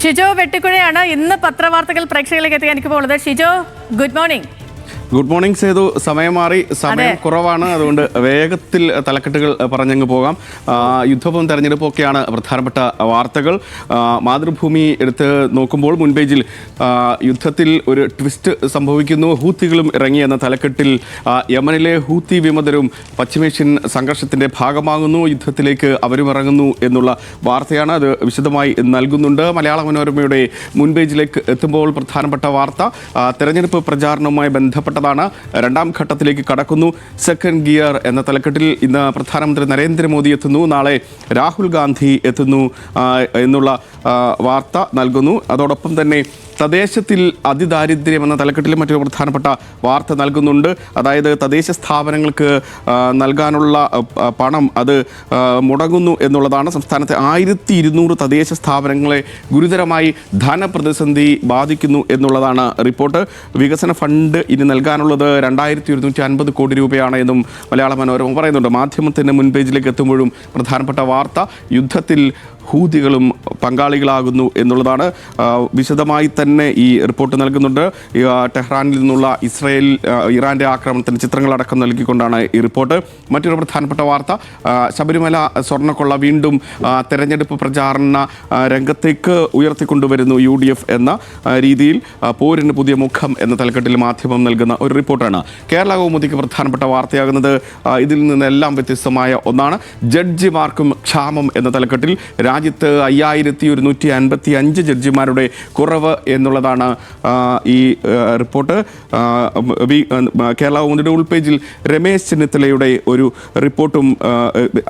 ഷിജോ വെട്ടിക്കുഴയാണ് ഇന്ന് പത്രവാർത്തകൾ പ്രേക്ഷകരിലേക്ക് എത്തിക്കാൻ എനിക്ക് പോകുന്നത്. Shijo, good morning. Good morning Sethu. സമയം മാറി, സമയം കുറവാണ്, അതുകൊണ്ട് വേഗത്തിൽ തലക്കെട്ടുകൾ പറഞ്ഞങ്ങ് പോകാം. യുദ്ധവും തെരഞ്ഞെടുപ്പൊക്കെയാണ് പ്രധാനപ്പെട്ട വാർത്തകൾ. മാതൃഭൂമി എടുത്ത് നോക്കുമ്പോൾ മുൻപേജിൽ യുദ്ധത്തിൽ ഒരു ട്വിസ്റ്റ് സംഭവിക്കുന്നു, ഹൂത്തികളും ഇറങ്ങി എന്ന തലക്കെട്ടിൽ യമനിലെ ഹൂത്തി വിമതരും പശ്ചിമേഷ്യൻ സംഘർഷത്തിൻ്റെ ഭാഗമാകുന്നു, യുദ്ധത്തിലേക്ക് അവരും ഇറങ്ങുന്നു എന്നുള്ള വാർത്തയാണ്. അത് വിശദമായി നൽകുന്നുണ്ട്. മലയാള മനോരമയുടെ മുൻപേജിലേക്ക് എത്തുമ്പോൾ പ്രധാനപ്പെട്ട വാർത്ത തെരഞ്ഞെടുപ്പ് പ്രചാരണവുമായി ബന്ധപ്പെട്ട രണ്ടാം ഘട്ടത്തിലേക്ക് കടക്കുന്നു. സെക്കൻഡ് ഗിയർ എന്ന തലക്കെട്ടിൽ ഇന്ന് പ്രധാനമന്ത്രി നരേന്ദ്രമോദി എത്തുന്നു, നാളെ രാഹുൽ ഗാന്ധി എത്തുന്നു എന്നുള്ള വാർത്ത നൽകുന്നു. അതോടൊപ്പം തന്നെ തദ്ദേശത്തിൽ അതിദാരിദ്ര്യം എന്ന തലക്കെട്ടിൽ മറ്റൊരു പ്രധാനപ്പെട്ട വാർത്ത നൽകുന്നുണ്ട്. അതായത് തദ്ദേശ സ്ഥാപനങ്ങൾക്ക് നൽകാനുള്ള പണം അത് മുടങ്ങുന്നു എന്നുള്ളതാണ്. സംസ്ഥാനത്തെ 1200 തദ്ദേശ സ്ഥാപനങ്ങളെ ഗുരുതരമായി ധനപ്രതിസന്ധി ബാധിക്കുന്നു എന്നുള്ളതാണ് റിപ്പോർട്ട്. വികസന ഫണ്ട് ഇനി നൽകാനുള്ളത് 2150 കോടി രൂപയാണ് എന്നും മലയാള മനോരമ പറയുന്നുണ്ട്. മാധ്യമത്തിൻ്റെ മുൻപേജിലേക്ക് എത്തുമ്പോഴും പ്രധാനപ്പെട്ട വാർത്ത യുദ്ധത്തിൽ ഹൂതികളും പങ്കാളികളാകുന്നു എന്നുള്ളതാണ്. വിശദമായി തന്നെ ഈ റിപ്പോർട്ട് നൽകുന്നുണ്ട്. ടെഹ്റാനിൽ നിന്നുള്ള ഇറാൻ്റെ ആക്രമണത്തിന് ചിത്രങ്ങളടക്കം നൽകിക്കൊണ്ടാണ് ഈ റിപ്പോർട്ട്. മറ്റൊരു പ്രധാനപ്പെട്ട വാർത്ത ശബരിമല സ്വർണ്ണക്കൊള്ള വീണ്ടും തെരഞ്ഞെടുപ്പ് പ്രചാരണ രംഗത്തേക്ക് ഉയർത്തിക്കൊണ്ടുവരുന്നു UDF എന്ന രീതിയിൽ. പോരിന് പുതിയ മുഖം എന്ന തലക്കെട്ടിൽ മാധ്യമം നൽകുന്ന ഒരു റിപ്പോർട്ടാണ് കേരള കൗമുദിക്ക് പ്രധാനപ്പെട്ട വാർത്തയാകുന്നത്. ഇതിൽ നിന്നെല്ലാം വ്യത്യസ്തമായ ഒന്നാണ്. ജഡ്ജിമാർക്കും ക്ഷാമം എന്ന തലക്കെട്ടിൽ രാജ്യത്ത് 5155 ജഡ്ജിമാരുടെ കുറവ് എന്നുള്ളതാണ് ഈ റിപ്പോർട്ട്. കേരള കൗമുദിയുടെ ഉൾപേജിൽ രമേശ് ചെന്നിത്തലയുടെ ഒരു റിപ്പോർട്ടും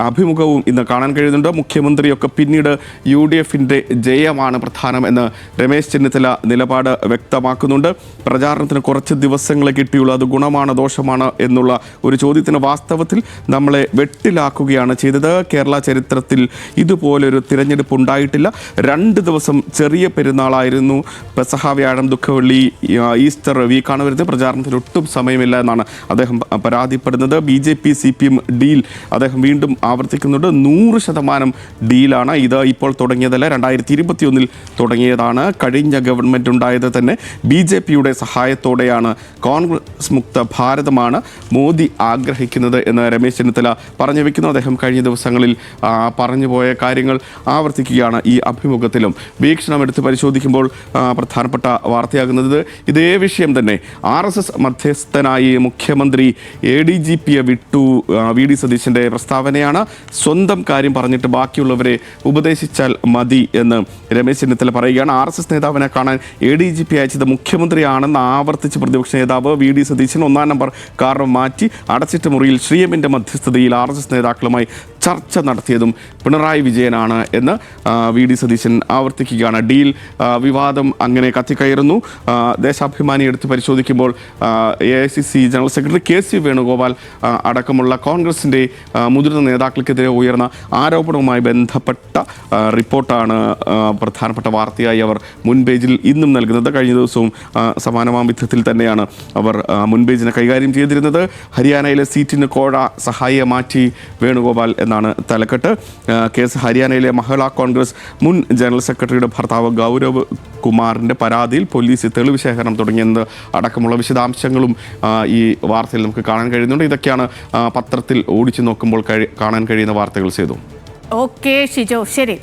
അഭിമുഖവും ഇന്ന് കാണാൻ കഴിയുന്നുണ്ട്. മുഖ്യമന്ത്രിയൊക്കെ പിന്നീട് UDFൻ്റെ ജയമാണ് പ്രധാനം എന്ന് രമേശ് ചെന്നിത്തല നിലപാട് വ്യക്തമാക്കുന്നുണ്ട്. പ്രചാരണത്തിന് കുറച്ച് ദിവസങ്ങളെ കിട്ടിയുള്ളൂ, അത് ഗുണമാണ് ദോഷമാണ് എന്നുള്ള ഒരു ചോദ്യത്തിന് വാസ്തവത്തിൽ നമ്മളെ വെട്ടിലാക്കുകയാണ് ചെയ്തത്. കേരള ചരിത്രത്തിൽ ഇതുപോലൊരു തിരഞ്ഞെടുപ്പ് ഉണ്ടായിട്ടില്ല. 2 ദിവസം ചെറിയ പെരുന്നാളായിരുന്നു, പെസഹ, വ്യാഴം, ദുഃഖവെള്ളി, ഈസ്റ്റർ വീക്കാണ് വരുന്നത്. പ്രചാരണത്തിന് ഒട്ടും സമയമില്ല എന്നാണ് അദ്ദേഹം പരാതിപ്പെടുന്നത്. BJP CPM ഡീൽ അദ്ദേഹം വീണ്ടും ആവർത്തിക്കുന്നുണ്ട്. 100% ഡീലാണ്. ഇത് ഇപ്പോൾ തുടങ്ങിയതല്ല, 2021 തുടങ്ങിയതാണ്. കഴിഞ്ഞ ഗവൺമെൻറ് ഉണ്ടായത് തന്നെ BJPയുടെ സഹായത്തോടെയാണ്. കോൺഗ്രസ് മുക്ത ഭാരതമാണ് മോദി ആഗ്രഹിക്കുന്നത് എന്ന് രമേശ് ചെന്നിത്തല പറഞ്ഞു വയ്ക്കുന്നു. അദ്ദേഹം കഴിഞ്ഞ ദിവസങ്ങളിൽ പറഞ്ഞുപോയ കാര്യങ്ങൾ ആവർത്തിക്കുകയാണ് ഈ അഭിമുഖത്തിലും. വീക്ഷണം എടുത്ത് പരിശോധിക്കുമ്പോൾ പ്രധാനപ്പെട്ട വാർത്തയാകുന്നത് ഇതേ വിഷയം തന്നെ. RSS മധ്യസ്ഥനായി മുഖ്യമന്ത്രി ADGPയെ വിട്ടു. VD സതീശൻ്റെ പ്രസ്താവനയാണ്. സ്വന്തം കാര്യം പറഞ്ഞിട്ട് ബാക്കിയുള്ളവരെ ഉപദേശിച്ചാൽ മതി എന്ന് രമേശ് ചെന്നിത്തല പറയുകയാണ്. RSS നേതാവിനെ കാണാൻ ADGP അയച്ചത് മുഖ്യമന്ത്രിയാണെന്ന് ആവർത്തിച്ച് പ്രതിപക്ഷ നേതാവ് VD സതീശൻ 1-ാം നമ്പർ കാരണം മാറ്റി അടച്ചിട്ട മുറിയിൽ ശ്രീഎമ്മിൻ്റെ മധ്യസ്ഥതയിൽ RSS നേതാക്കളുമായി ചർച്ച നടത്തിയതും പിണറായി വിജയനാണ് എന്ന് VD സതീശൻ ആവർത്തിക്കുകയാണ്. ഡീൽ വിവാദം അങ്ങനെ കത്തിക്കയറുന്നു. ദേശാഭിമാനി എടുത്ത് പരിശോധിക്കുമ്പോൾ AICC general secretary KC Venugopal അടക്കമുള്ള കോൺഗ്രസിൻ്റെ മുതിർന്ന നേതാക്കൾക്കെതിരെ ഉയർന്ന ആരോപണവുമായി ബന്ധപ്പെട്ട റിപ്പോർട്ടാണ് പ്രധാനപ്പെട്ട വാർത്തയായി അവർ മുൻപേജിൽ ഇന്നും നൽകുന്നത്. കഴിഞ്ഞ ദിവസവും സമാനമായ വിധത്തിൽ തന്നെയാണ് അവർ മുൻപേജിനെ കൈകാര്യം ചെയ്തിരുന്നത്. ഹരിയാനയിലെ സീറ്റിന് കോഴ സഹായിയെ മാറ്റി വേണുഗോപാൽ എന്നാണ് തലക്കെട്ട്. കേസ് ഹരിയാനയിലെ മഹിളാ കോൺഗ്രസ് മുൻ ജനറൽ സെക്രട്ടറിയുടെ ഭർത്താവ് ഗൗരവ് കുമാറിൻ്റെ പരാതിയിൽ പോലീസ് തെളിവ് ശേഖരണം തുടങ്ങിയത് അടക്കമുള്ള വിശദാംശങ്ങളും ഈ വാർത്തയിൽ നമുക്ക് കാണാൻ കഴിയുന്നുണ്ട്. ഇതൊക്കെയാണ് പത്രത്തിൽ ഓടിച്ചു നോക്കുമ്പോൾ കാണാൻ കഴിയുന്ന വാർത്തകൾ ചെയ്തു. ഓക്കെ ഷിജോ, ശരി.